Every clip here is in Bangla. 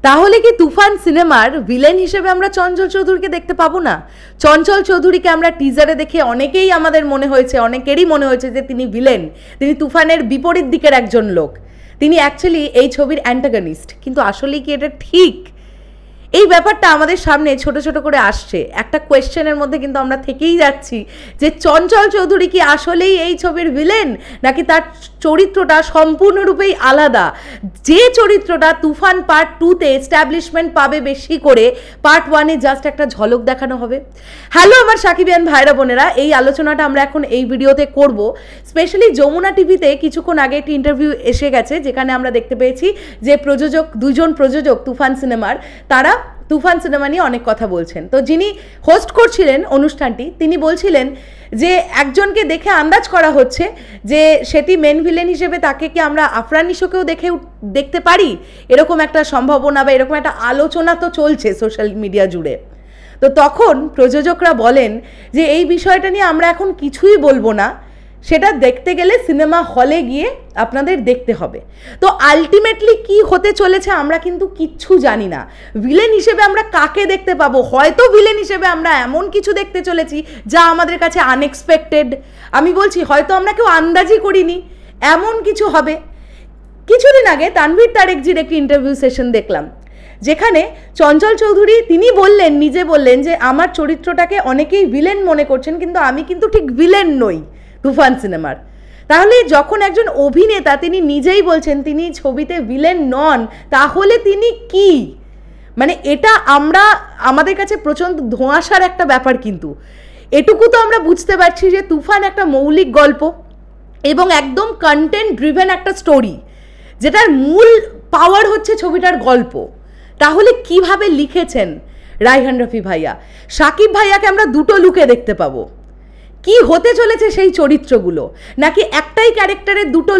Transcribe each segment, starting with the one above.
তাহলে কি তুফান সিনেমার ভিলেন হিসেবে আমরা চঞ্চল চৌধুরীকে দেখতে পাবো না? চঞ্চল চৌধুরীকে আমরা টিজারে দেখে অনেকেই আমাদের মনে হয়েছে, অনেকেরই মনে হয়েছে যে তিনি ভিলেন, তিনি তুফানের বিপরীত দিকের একজন লোক, তিনি অ্যাকচুয়ালি এই ছবির অ্যান্টাগনিস্ট। কিন্তু আসলে কি এটা ঠিক? এই ব্যাপারটা আমাদের সামনে ছোট ছোট করে আসছে। একটা কোয়েশ্চেনের মধ্যে কিন্তু আমরা থেকেই যাচ্ছি যে চঞ্চল চৌধুরী কি আসলেই এই ছবির ভিলেন, নাকি তার চরিত্রটা সম্পূর্ণরূপেই আলাদা? যে চরিত্রটা তুফান পার্ট 2-তে এস্টাবলিশমেন্ট পাবে বেশি করে, পার্ট 1-এ জাস্ট একটা ঝলক দেখানো হবে। হ্যালো আমার সাকিবিয়ান ভাইরা বোনেরা, এই আলোচনাটা আমরা এখন এই ভিডিওতে করব। স্পেশালি যমুনা টিভিতে কিছুক্ষণ আগে একটি ইন্টারভিউ এসে গেছে, যেখানে আমরা দেখতে পেয়েছি যে দুজন প্রযোজক তুফান সিনেমার, তারা তুফান সিনেমা নিয়ে অনেক কথা বলছেন। তো যিনি হোস্ট করছিলেন অনুষ্ঠানটি, তিনি বলছিলেন যে একজনকে দেখে আন্দাজ করা হচ্ছে যে সেটি মেন ভিলেন হিসেবে তাকে কি আমরা আফরান নিশোকেও দেখতে পারি, এরকম একটা সম্ভাবনা বা এরকম একটা আলোচনা তো চলছে সোশ্যাল মিডিয়া জুড়ে। তো তখন প্রযোজকরা বলেন যে এই বিষয়টা নিয়ে আমরা এখন কিছুই বলবো না, সেটা দেখতে গেলে সিনেমা হলে গিয়ে আপনাদের দেখতে হবে। তো আলটিমেটলি কি হতে চলেছে আমরা কিন্তু কিচ্ছু জানি না। ভিলেন হিসেবে আমরা কাকে দেখতে পাবো? হয়তো ভিলেন হিসেবে আমরা এমন কিছু দেখতে চলেছি যা আমাদের কাছে আনএক্সপেক্টেড। আমি বলছি হয়তো আমরা কেউ আন্দাজই করিনি এমন কিছু হবে। কিছুদিন আগে তানভীর তারেকজির একটি ইন্টারভিউ সেশন দেখলাম, যেখানে চঞ্চল চৌধুরী তিনি নিজে বললেন যে আমার চরিত্রটাকে অনেকেই ভিলেন মনে করছেন, কিন্তু আমি কিন্তু ঠিক ভিলেন নই তুফান সিনেমার। তাহলে যখন একজন অভিনেতা তিনি নিজেই বলছেন তিনি ছবিতে ভিলেন নন, তাহলে তিনি কি? মানে এটা আমাদের কাছে প্রচণ্ড ধোঁয়াশার একটা ব্যাপার। কিন্তু এটুকু তো আমরা বুঝতে পারছি যে তুফান একটা মৌলিক গল্প এবং একদম কন্টেন্ট ড্রিভেন একটা স্টোরি, যেটার মূল পাওয়ার হচ্ছে ছবিটার গল্প। তাহলে কিভাবে লিখেছেন রায়হান রফি ভাইয়া? সাকিব ভাইয়াকে আমরা দুটো লুকে দেখতে পাবো। কি হতে চলেছে সেই চরিত্রগুলো? নাকি একটাই ক্যারেক্টারের দুটো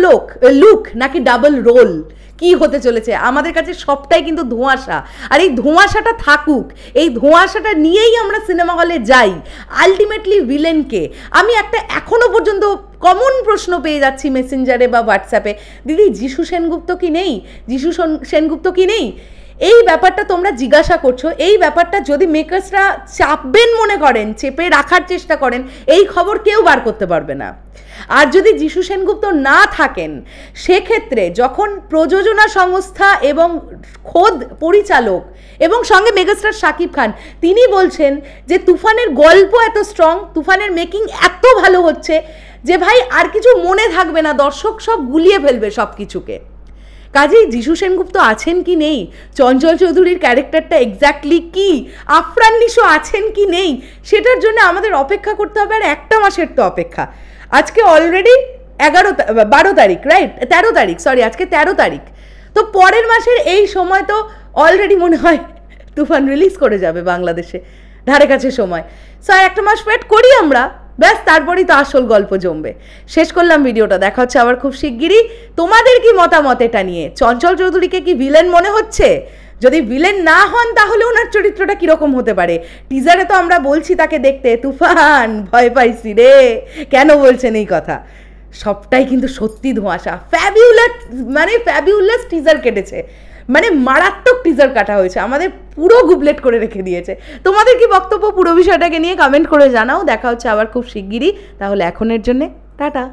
লুক, নাকি ডাবল রোল? কি হতে চলেছে? আমাদের কাছে সবটাই কিন্তু ধোঁয়াশা। আর এই ধোঁয়াশাটা থাকুক, এই ধোঁয়াশাটা নিয়েই আমরা সিনেমা হলে যাই। আলটিমেটলি ভিলেনকে আমি একটা এখনো পর্যন্ত কমন প্রশ্ন পেয়ে যাচ্ছি মেসেঞ্জারে বা হোয়াটসঅ্যাপে, দিদি যিশু সেনগুপ্ত কি নেই? এই ব্যাপারটা তোমরা জিজ্ঞাসা করছো। এই ব্যাপারটা যদি মেকার্সরা চাপবেন মনে করেন, চেপে রাখার চেষ্টা করেন, এই খবর কেউ বার করতে পারবে না। আর যদি যিশু সেনগুপ্ত না থাকেন, সেক্ষেত্রে যখন প্রযোজনা সংস্থা এবং খোদ পরিচালক এবং সঙ্গে মেগাস্টার শাকিব খান তিনি বলছেন যে তুফানের গল্প এত স্ট্রং, তুফানের মেকিং এত ভালো হচ্ছে যে ভাই আর কিছু মনে থাকবে না, দর্শক সব গুলিয়ে ফেলবে সব কিছুকে। কাজেই যিশু সেনগুপ্ত আছেন কি নেই, চঞ্চল চৌধুরীর ক্যারেক্টারটা এক্স্যাক্টলি কি, আফরান নিশো আছেন কি নেই, সেটার জন্য আমাদের অপেক্ষা করতে হবে। আর একটা মাসের তো অপেক্ষা। আজকে অলরেডি 12 তারিখ, রাইট? 13 তারিখ, সরি, আজকে 13 তারিখ। তো পরের মাসের এই সময় তো অলরেডি মনে হয় তুফান রিলিজ করে যাবে বাংলাদেশে, ধারে কাছে সময়। সো একটা মাস ওয়েট করি আমরা, ব্যাস তারপরেই তো আসল গল্প জমবে। শেষ করলাম ভিডিওটা, দেখা হচ্ছে আবার খুব শিগগিরই। তোমাদের কি মতামত এটা নিয়ে? চঞ্চল চৌধুরীকে কি ভিলেন মনে হচ্ছে? যদি ভিলেন না হন তাহলে ওনার চরিত্রটা কিরকম হতে পারে? টিজারে তো আমরা বলছি তাকে দেখতে তুফান ভয় পাইছি রে, কেন বলছেন এই কথা? সবটাই কিন্তু সত্যি ধোঁয়াশা। ফ্যাবিউলাস টিজার কেটেছে, মানে মারাত্মক টিজার কাটা হয়েছে, আমাদের পুরো গুবলেট করে রেখে দিয়েছে। তোমাদের কি বক্তব্য পুরো বিষয়টাকে নিয়ে কমেন্ট করে জানাও। দেখা হচ্ছে আবার খুব শিগগিরই। তাহলে এখনের জন্যে টাটা।